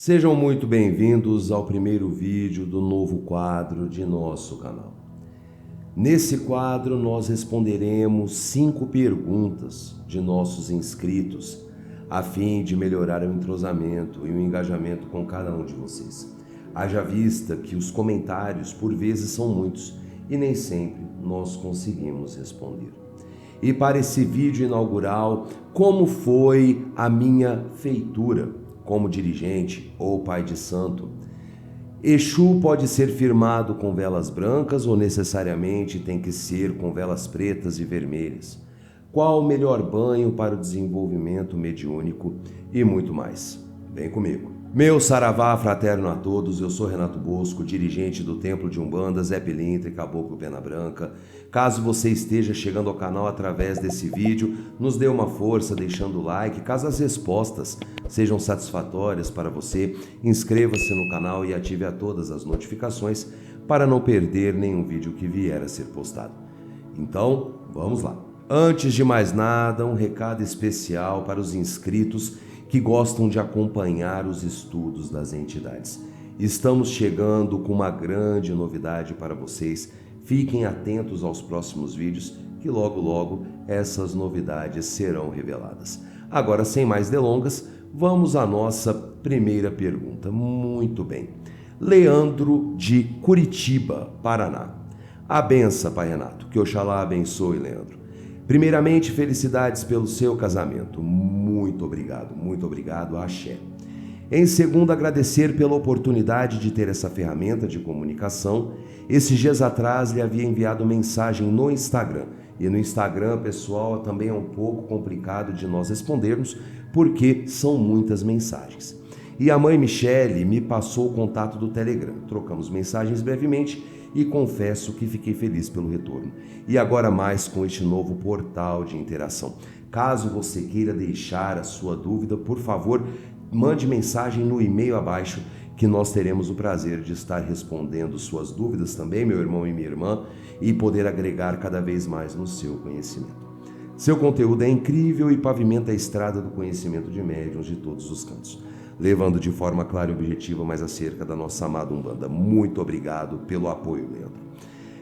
Sejam muito bem-vindos ao primeiro vídeo do novo quadro de nosso canal. Nesse quadro nós responderemos 5 perguntas de nossos inscritos a fim de melhorar o entrosamento e o engajamento com cada um de vocês. Haja vista que os comentários por vezes são muitos e nem sempre nós conseguimos responder. E para esse vídeo inaugural, como foi a minha feitura como dirigente ou pai de santo? Exu pode ser firmado com velas brancas ou necessariamente tem que ser com velas pretas e vermelhas? Qual o melhor banho para o desenvolvimento mediúnico e muito mais? Vem comigo. Meu saravá fraterno a todos, eu sou Renato Bosco, dirigente do Templo de Umbanda, Zé Pilintra e Caboclo Pena Branca. Caso você esteja chegando ao canal através desse vídeo, nos dê uma força deixando o like. Caso as respostas sejam satisfatórias para você, inscreva-se no canal e ative a todas as notificações para não perder nenhum vídeo que vier a ser postado. Então, vamos lá. Antes de mais nada, um recado especial para os inscritos que gostam de acompanhar os estudos das entidades. Estamos chegando com uma grande novidade para vocês. Fiquem atentos aos próximos vídeos, que logo essas novidades serão reveladas. Agora, sem mais delongas, vamos à nossa primeira pergunta. Muito bem. Leandro de Curitiba, Paraná. A benção, Pai Renato. Que Oxalá abençoe, Leandro. Primeiramente, felicidades pelo seu casamento. Muito obrigado, axé. Em segundo, agradecer pela oportunidade de ter essa ferramenta de comunicação. Esses dias atrás, lhe havia enviado mensagem no Instagram. E no Instagram, pessoal, também é um pouco complicado de nós respondermos, porque são muitas mensagens. E a mãe Michele me passou o contato do Telegram. Trocamos mensagens brevemente e confesso que fiquei feliz pelo retorno. E agora mais com este novo portal de interação. Caso você queira deixar a sua dúvida, por favor, mande mensagem no e-mail abaixo que nós teremos o prazer de estar respondendo suas dúvidas também, meu irmão e minha irmã, e poder agregar cada vez mais no seu conhecimento. Seu conteúdo é incrível e pavimenta a estrada do conhecimento de médiuns de todos os cantos, levando de forma clara e objetiva mais acerca da nossa amada Umbanda. Muito obrigado pelo apoio, Leandro.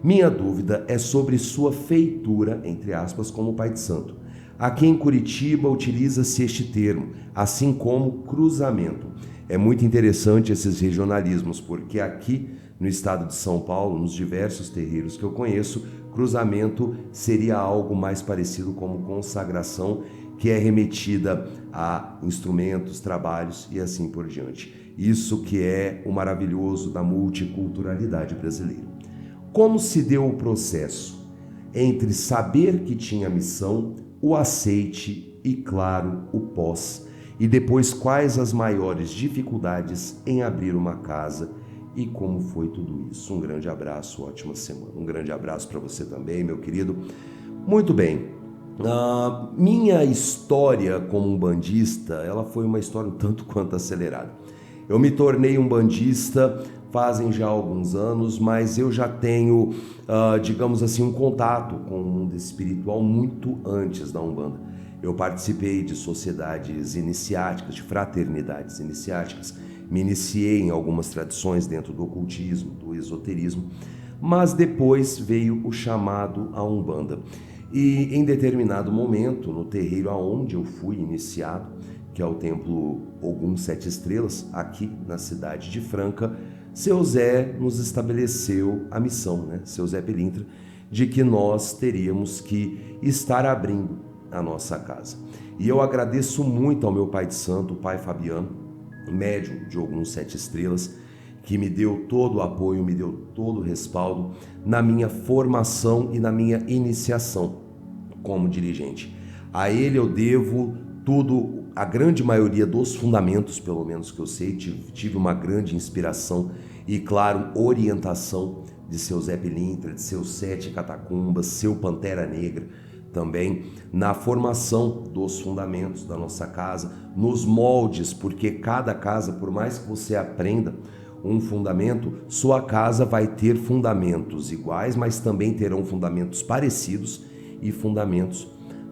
Minha dúvida é sobre sua feitura, entre aspas, como pai de santo. Aqui em Curitiba utiliza-se este termo, assim como cruzamento. É muito interessante esses regionalismos, porque aqui no estado de São Paulo, nos diversos terreiros que eu conheço, cruzamento seria algo mais parecido como consagração, que é remetida a instrumentos, trabalhos e assim por diante. Isso que é o maravilhoso da multiculturalidade brasileira. Como se deu o processo entre saber que tinha missão, o aceite e, claro, o pós, e depois quais as maiores dificuldades em abrir uma casa e como foi tudo isso? Um grande abraço, ótima semana. Um grande abraço para você também, meu querido. Muito bem. Minha história como umbandista, ela foi uma história um tanto quanto acelerada. Eu me tornei umbandista fazem já alguns anos, mas eu já tenho, digamos assim, um contato com o mundo espiritual muito antes da Umbanda. Eu participei de sociedades iniciáticas, de fraternidades iniciáticas, me iniciei em algumas tradições dentro do ocultismo, do esoterismo, mas depois veio o chamado à Umbanda. E em determinado momento, no terreiro aonde eu fui iniciado, que é o Templo Ogum Sete Estrelas, aqui na cidade de Franca, seu Zé nos estabeleceu a missão, seu Zé Pilintra, de que nós teríamos que estar abrindo a nossa casa. E eu agradeço muito ao meu pai de santo, o pai Fabiano, médium de Ogum Sete Estrelas, que me deu todo o apoio, me deu todo o respaldo na minha formação e na minha iniciação como dirigente. A ele eu devo tudo, a grande maioria dos fundamentos, pelo menos que eu sei, tive uma grande inspiração e, claro, orientação de seu Zé Pilintra, de seus 7 catacumbas, seu Pantera Negra, também na formação dos fundamentos da nossa casa, nos moldes, porque cada casa, por mais que você aprenda um fundamento, sua casa vai ter fundamentos iguais, mas também terão fundamentos parecidos e fundamentos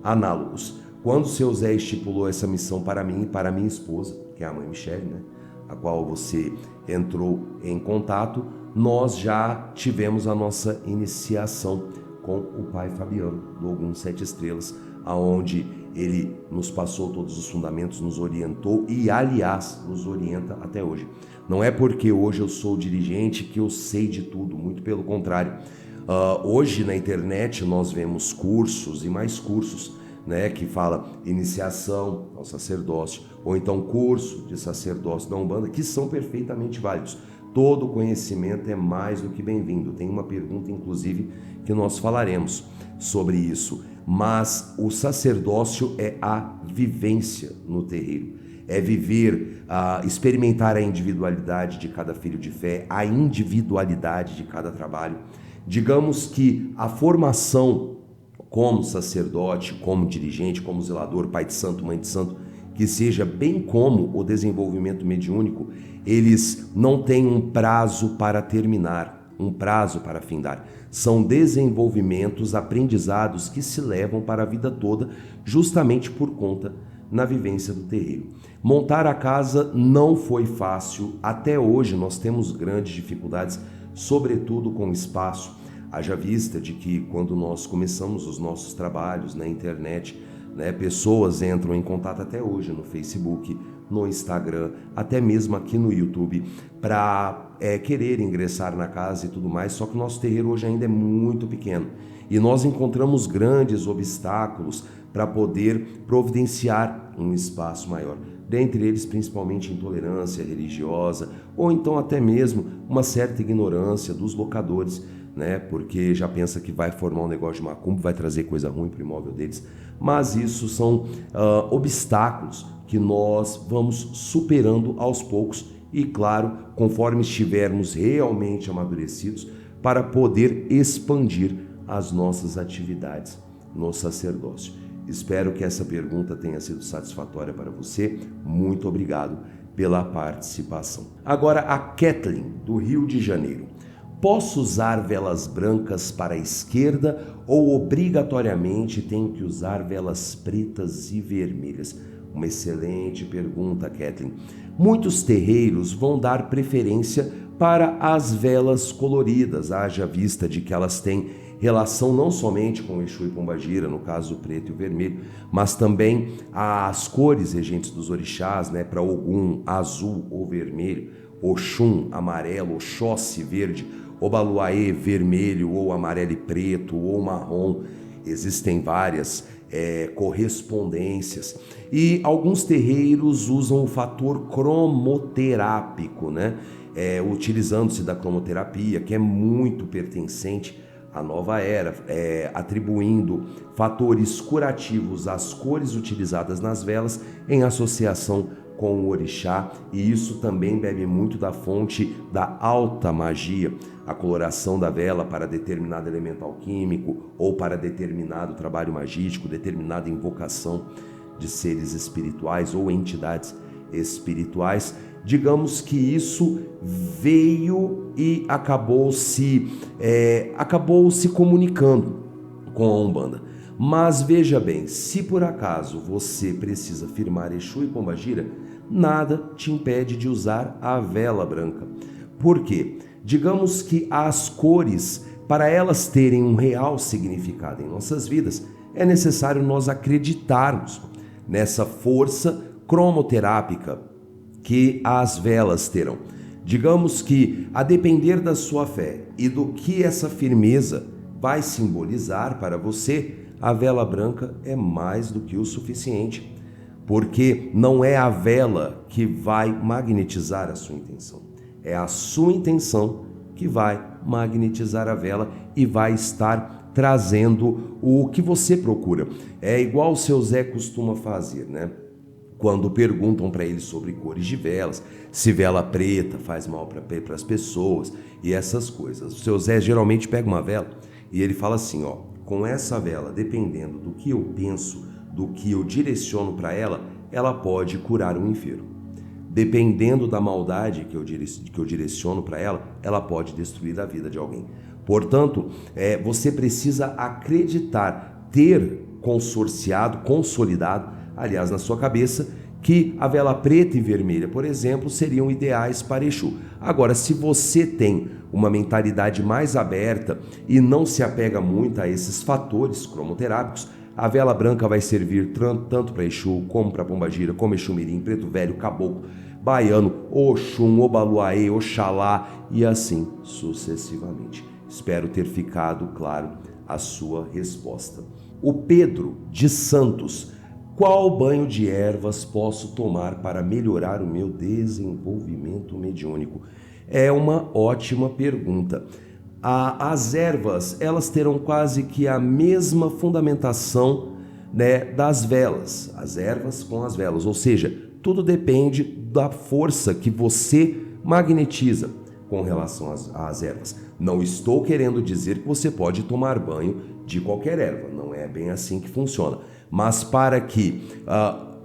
análogos. Quando seu Zé estipulou essa missão para mim e para minha esposa, que é a mãe Michele, a qual você entrou em contato, nós já tivemos a nossa iniciação com o Pai Fabiano, do Ogum 7 Estrelas, aonde ele nos passou todos os fundamentos, nos orientou e, aliás, nos orienta até hoje. Não é porque hoje eu sou dirigente que eu sei de tudo, muito pelo contrário. Hoje na internet nós vemos cursos e mais cursos, né, que fala iniciação ao sacerdócio, ou então curso de sacerdócio da Umbanda, que são perfeitamente válidos. Todo conhecimento é mais do que bem-vindo. Tem uma pergunta, inclusive, que nós falaremos sobre isso. Mas o sacerdócio é a vivência no terreiro. É viver, experimentar a individualidade de cada filho de fé, a individualidade de cada trabalho. Digamos que a formação como sacerdote, como dirigente, como zelador, pai de santo, mãe de santo, que seja, bem como o desenvolvimento mediúnico, eles não têm um prazo para terminar, um prazo para findar. São desenvolvimentos, aprendizados que se levam para a vida toda, justamente por conta na vivência do terreiro. Montar a casa não foi fácil, até hoje nós temos grandes dificuldades, sobretudo com espaço. Haja vista de que quando nós começamos os nossos trabalhos na internet, né, pessoas entram em contato até hoje no Facebook, no Instagram, até mesmo aqui no YouTube, para querer ingressar na casa e tudo mais, só que o nosso terreiro hoje ainda é muito pequeno e nós encontramos grandes obstáculos para poder providenciar um espaço maior. Dentre eles, principalmente intolerância religiosa ou então até mesmo uma certa ignorância dos locadores, né? Porque já pensa que vai formar um negócio de macumba, vai trazer coisa ruim para o imóvel deles. Mas isso são obstáculos que nós vamos superando aos poucos e, claro, conforme estivermos realmente amadurecidos, para poder expandir as nossas atividades no sacerdócio. Espero que essa pergunta tenha sido satisfatória para você. Muito obrigado pela participação. Agora, a Kathleen, do Rio de Janeiro. Posso usar velas brancas para a esquerda ou obrigatoriamente tenho que usar velas pretas e vermelhas? Uma excelente pergunta, Kathleen. Muitos terreiros vão dar preferência para as velas coloridas, haja vista de que elas têm relação não somente com o Exu e Pombagira, no caso o preto e o vermelho, mas também as cores regentes dos orixás, né, para Ogum, azul ou vermelho, Oxum, amarelo, Oxóssi, verde, Obaluaê, vermelho ou amarelo e preto ou marrom. Existem várias correspondências e alguns terreiros usam o fator cromoterápico, né? Utilizando-se da cromoterapia, que é muito pertencente à nova era, atribuindo fatores curativos às cores utilizadas nas velas em associação com o orixá, e isso também bebe muito da fonte da alta magia, a coloração da vela para determinado elemento alquímico ou para determinado trabalho magístico, determinada invocação de seres espirituais ou entidades espirituais. Digamos que isso veio e acabou se comunicando com a Umbanda. Mas veja bem, se por acaso você precisa firmar Exu e Pombagira, nada te impede de usar a vela branca. Por quê? Digamos que as cores, para elas terem um real significado em nossas vidas, é necessário nós acreditarmos nessa força cromoterápica que as velas terão. Digamos que, a depender da sua fé e do que essa firmeza vai simbolizar para você, a vela branca é mais do que o suficiente, porque não é a vela que vai magnetizar a sua intenção, é a sua intenção que vai magnetizar a vela e vai estar trazendo o que você procura. É igual o seu Zé costuma fazer, né? Quando perguntam para ele sobre cores de velas, se vela preta faz mal para as pessoas e essas coisas. O seu Zé geralmente pega uma vela e ele fala assim, ó, com essa vela, dependendo do que eu penso, do que eu direciono para ela, ela pode curar um enfermo. Dependendo da maldade que eu direciono para ela, ela pode destruir a vida de alguém. Portanto, você precisa acreditar, ter consolidado, aliás, na sua cabeça, que a vela preta e vermelha, por exemplo, seriam ideais para Exu. Agora, se você tem uma mentalidade mais aberta e não se apega muito a esses fatores cromoterápicos, a vela branca vai servir tanto para Exu, como para Pombagira, como Exu Mirim, Preto Velho, Caboclo, Baiano, Oxum, Obaluaê, Oxalá e assim sucessivamente. Espero ter ficado claro a sua resposta. O Pedro de Santos: qual banho de ervas posso tomar para melhorar o meu desenvolvimento mediúnico? É uma ótima pergunta. As ervas, elas terão quase que a mesma fundamentação, né, das velas, as ervas com as velas, ou seja, tudo depende da força que você magnetiza com relação às ervas. Não estou querendo dizer que você pode tomar banho de qualquer erva, não é bem assim que funciona. Mas para que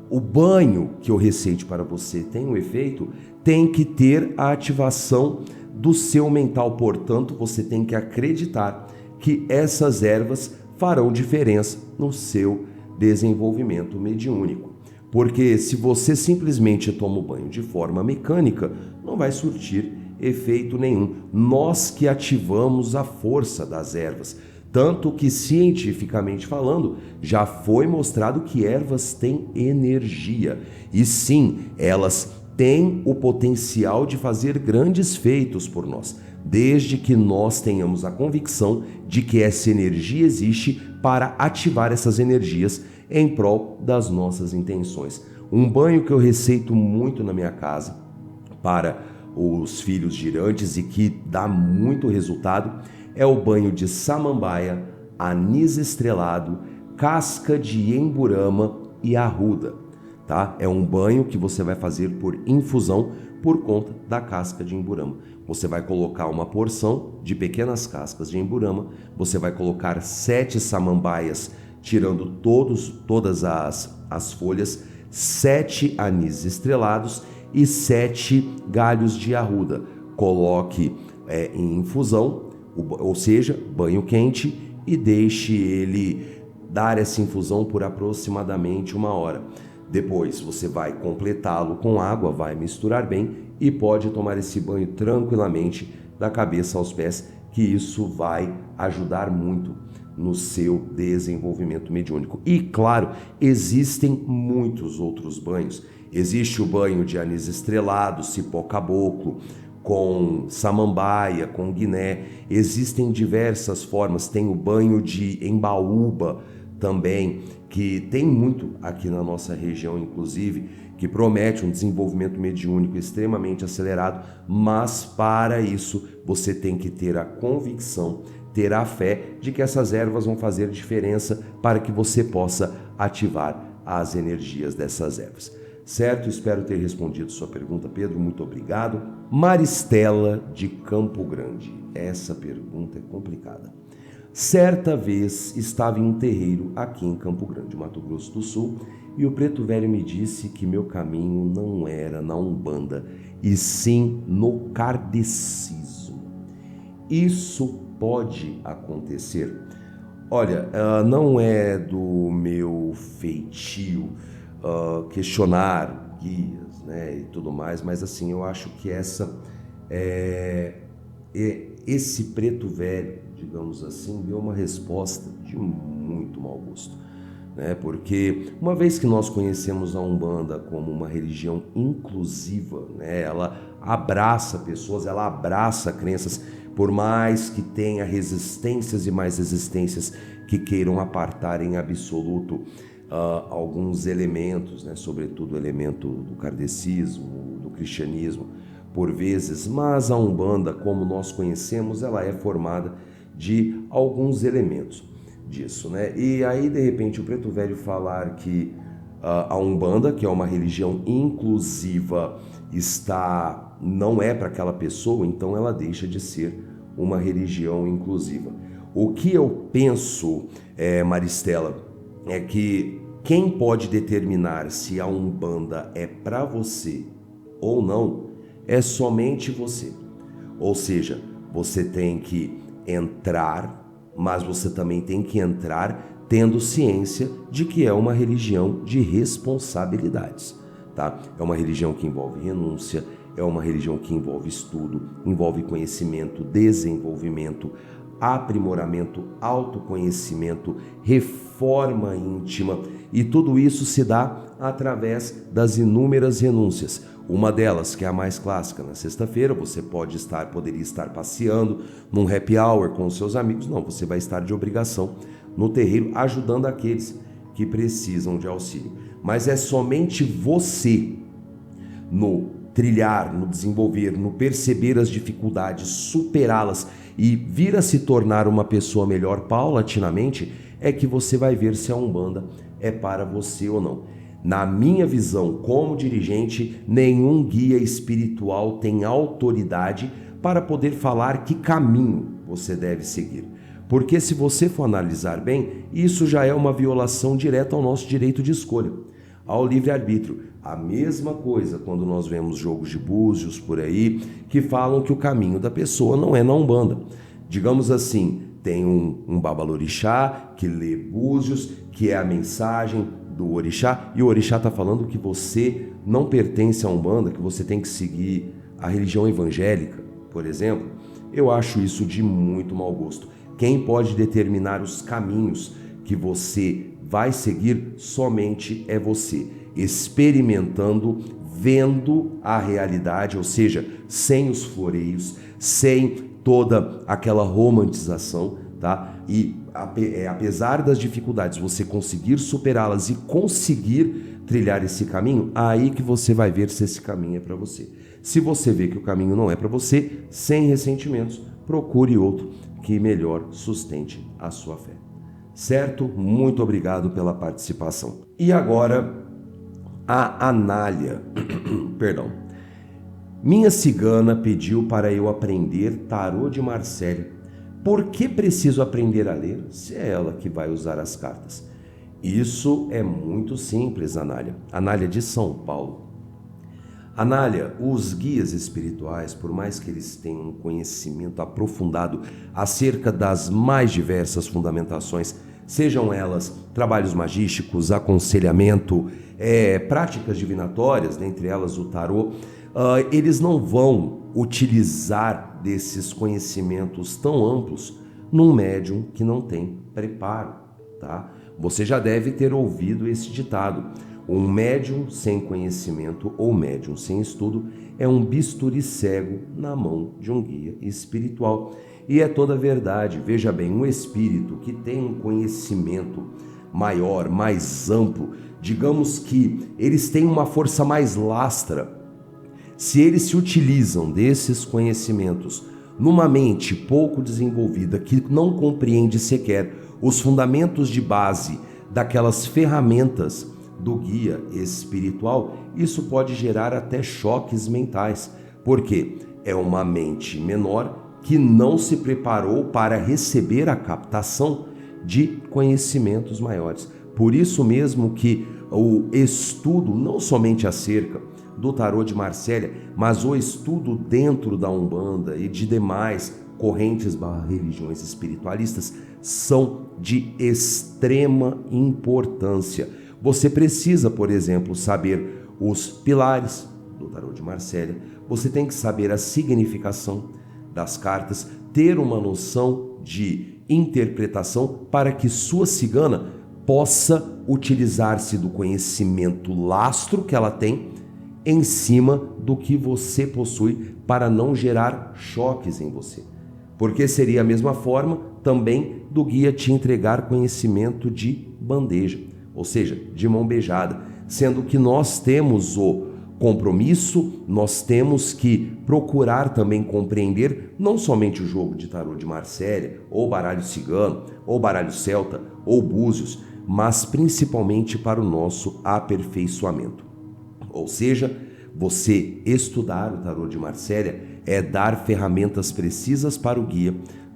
o banho que eu receite para você tenha um efeito, tem que ter a ativação do seu mental. Portanto, você tem que acreditar que essas ervas farão diferença no seu desenvolvimento mediúnico. Porque se você simplesmente toma o banho de forma mecânica, não vai surtir efeito nenhum. Nós que ativamos a força das ervas. Tanto que, cientificamente falando, já foi mostrado que ervas têm energia. E sim, elas têm o potencial de fazer grandes feitos por nós, desde que nós tenhamos a convicção de que essa energia existe para ativar essas energias em prol das nossas intenções. Um banho que eu receito muito na minha casa para os filhos girantes e que dá muito resultado é o banho de samambaia, anis estrelado, casca de emburama e arruda, tá? É um banho que você vai fazer por infusão por conta da casca de emburama. Você vai colocar uma porção de pequenas cascas de emburama, você vai colocar 7 samambaias, tirando todas as folhas, 7 anis estrelados e 7 galhos de arruda. Coloque em infusão, ou seja, banho quente, e deixe ele dar essa infusão por aproximadamente 1 hora. Depois você vai completá-lo com água, vai misturar bem e pode tomar esse banho tranquilamente da cabeça aos pés, que isso vai ajudar muito no seu desenvolvimento mediúnico. E claro, existem muitos outros banhos. Existe o banho de anis estrelado, cipó caboclo, com samambaia, com guiné. Existem diversas formas. Tem o banho de embaúba também, que tem muito aqui na nossa região, inclusive, que promete um desenvolvimento mediúnico extremamente acelerado, mas para isso você tem que ter a convicção, ter a fé de que essas ervas vão fazer diferença para que você possa ativar as energias dessas ervas. Certo? Espero ter respondido sua pergunta, Pedro. Muito obrigado. Maristela de Campo Grande. Essa pergunta é complicada. Certa vez estava em um terreiro aqui em Campo Grande, Mato Grosso do Sul, e o preto velho me disse que meu caminho não era na Umbanda, e sim no kardecismo. Isso pode acontecer? Olha, não é do meu feitio questionar guias, né, e tudo mais, mas assim, eu acho que esse preto velho, digamos assim, deu uma resposta de muito mau gosto, né? Porque uma vez que nós conhecemos a Umbanda como uma religião inclusiva, né, ela abraça pessoas, ela abraça crenças, por mais que tenha resistências e mais resistências que queiram apartar em absoluto alguns elementos, né, sobretudo o elemento do kardecismo, do cristianismo, por vezes, mas a Umbanda, como nós conhecemos, ela é formada de alguns elementos disso, né? E aí, de repente, o preto velho falar que a Umbanda, que é uma religião inclusiva, não é para aquela pessoa, então ela deixa de ser uma religião inclusiva. O que eu penso, Maristela, é que quem pode determinar se a Umbanda é para você ou não é somente você. Ou seja, você tem que entrar, mas você também tem que entrar tendo ciência de que é uma religião de responsabilidades, tá? É uma religião que envolve renúncia, é uma religião que envolve estudo, envolve conhecimento, desenvolvimento, aprimoramento, autoconhecimento, reforma íntima, e tudo isso se dá através das inúmeras renúncias. Uma delas, que é a mais clássica, na sexta-feira você poderia estar passeando num happy hour com os seus amigos. Não, você vai estar de obrigação no terreiro ajudando aqueles que precisam de auxílio. Mas é somente você, no trilhar, no desenvolver, no perceber as dificuldades, superá-las e vir a se tornar uma pessoa melhor paulatinamente, é que você vai ver se a Umbanda é para você ou não. Na minha visão, como dirigente, nenhum guia espiritual tem autoridade para poder falar que caminho você deve seguir. Porque se você for analisar bem, isso já é uma violação direta ao nosso direito de escolha, ao livre-arbítrio. A mesma coisa quando nós vemos jogos de búzios por aí, que falam que o caminho da pessoa não é na Umbanda. Digamos assim, tem um babalorixá que lê búzios, que é a mensagem do orixá, e o orixá está falando que você não pertence à Umbanda, que você tem que seguir a religião evangélica, por exemplo. Eu acho isso de muito mau gosto. Quem pode determinar os caminhos que você vai seguir somente é você, experimentando, vendo a realidade, ou seja, sem os floreios, sem toda aquela romantização, tá? E apesar das dificuldades, você conseguir superá-las e conseguir trilhar esse caminho, aí que você vai ver se esse caminho é para você. Se você vê que o caminho não é para você, sem ressentimentos, procure outro que melhor sustente a sua fé. Certo? Muito obrigado pela participação. E agora, a Anália. Perdão. Minha cigana pediu para eu aprender tarô de Marcélia. Por que preciso aprender a ler se é ela que vai usar as cartas? Isso é muito simples, Anália. Anália de São Paulo. Anália, os guias espirituais, por mais que eles tenham um conhecimento aprofundado acerca das mais diversas fundamentações, sejam elas trabalhos magísticos, aconselhamento, práticas divinatórias, dentre elas o tarô, eles não vão utilizar desses conhecimentos tão amplos num médium que não tem preparo, tá? Você já deve ter ouvido esse ditado: um médium sem conhecimento ou médium sem estudo é um bisturi cego na mão de um guia espiritual. E é toda verdade. Veja bem, um espírito que tem um conhecimento maior, mais amplo, digamos que eles têm uma força mais lastra. Se eles se utilizam desses conhecimentos numa mente pouco desenvolvida, que não compreende sequer os fundamentos de base daquelas ferramentas do guia espiritual, isso pode gerar até choques mentais, porque é uma mente menor que não se preparou para receber a captação de conhecimentos maiores. Por isso mesmo que o estudo, não somente acerca do tarô de Marcélia, mas o estudo dentro da Umbanda e de demais correntes religiões espiritualistas são de extrema importância. Você precisa, por exemplo, saber os pilares do tarô de Marcélia, você tem que saber a significação das cartas, ter uma noção de interpretação para que sua cigana possa utilizar-se do conhecimento lastro que ela tem em cima do que você possui para não gerar choques em você. Porque seria a mesma forma também do guia te entregar conhecimento de bandeja, ou seja, de mão beijada, sendo que nós temos o compromisso, nós temos que procurar também compreender não somente o jogo de tarô de Marcélia, ou baralho cigano, ou baralho celta, ou búzios, mas principalmente para o nosso aperfeiçoamento. Ou seja, você estudar o tarô de Marcélia é dar ferramentas precisas para o guia,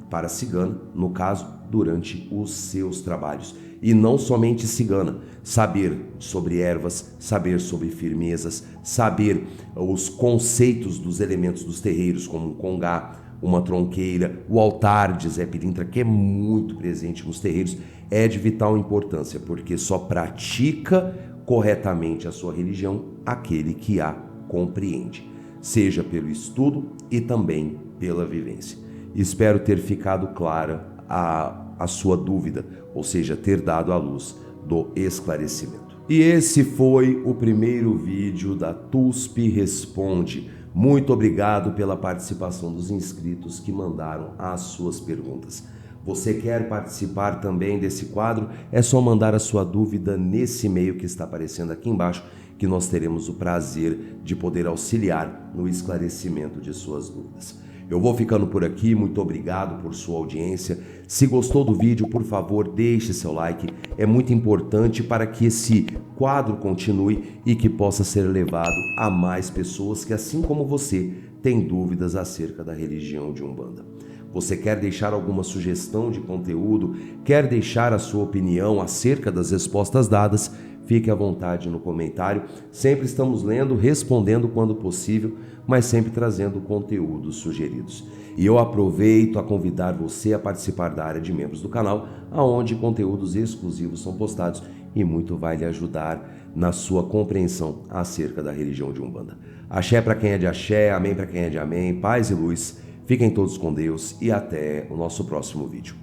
para a cigana, no caso, durante os seus trabalhos. E não somente cigana, saber sobre ervas, saber sobre firmezas, saber os conceitos dos elementos dos terreiros, como um congá, uma tronqueira, o altar de Zé Pilintra, que é muito presente nos terreiros, é de vital importância, porque só pratica corretamente a sua religião aquele que a compreende, seja pelo estudo e também pela vivência. Espero ter ficado clara a sua dúvida, ou seja, ter dado à luz do esclarecimento. E esse foi o primeiro vídeo da TUSP Responde. Muito obrigado pela participação dos inscritos que mandaram as suas perguntas. Você quer participar também desse quadro? É só mandar a sua dúvida nesse e-mail que está aparecendo aqui embaixo, que nós teremos o prazer de poder auxiliar no esclarecimento de suas dúvidas. Eu vou ficando por aqui, muito obrigado por sua audiência. Se gostou do vídeo, por favor, deixe seu like. É muito importante para que esse quadro continue e que possa ser levado a mais pessoas que, assim como você, têm dúvidas acerca da religião de Umbanda. Você quer deixar alguma sugestão de conteúdo? Quer deixar a sua opinião acerca das respostas dadas? Fique à vontade no comentário. Sempre estamos lendo, respondendo quando possível, mas sempre trazendo conteúdos sugeridos. E eu aproveito a convidar você a participar da área de membros do canal, onde conteúdos exclusivos são postados e muito vai lhe ajudar na sua compreensão acerca da religião de Umbanda. Axé para quem é de axé, amém para quem é de amém, paz e luz. Fiquem todos com Deus e até o nosso próximo vídeo.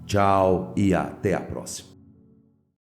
Tchau e até a próxima.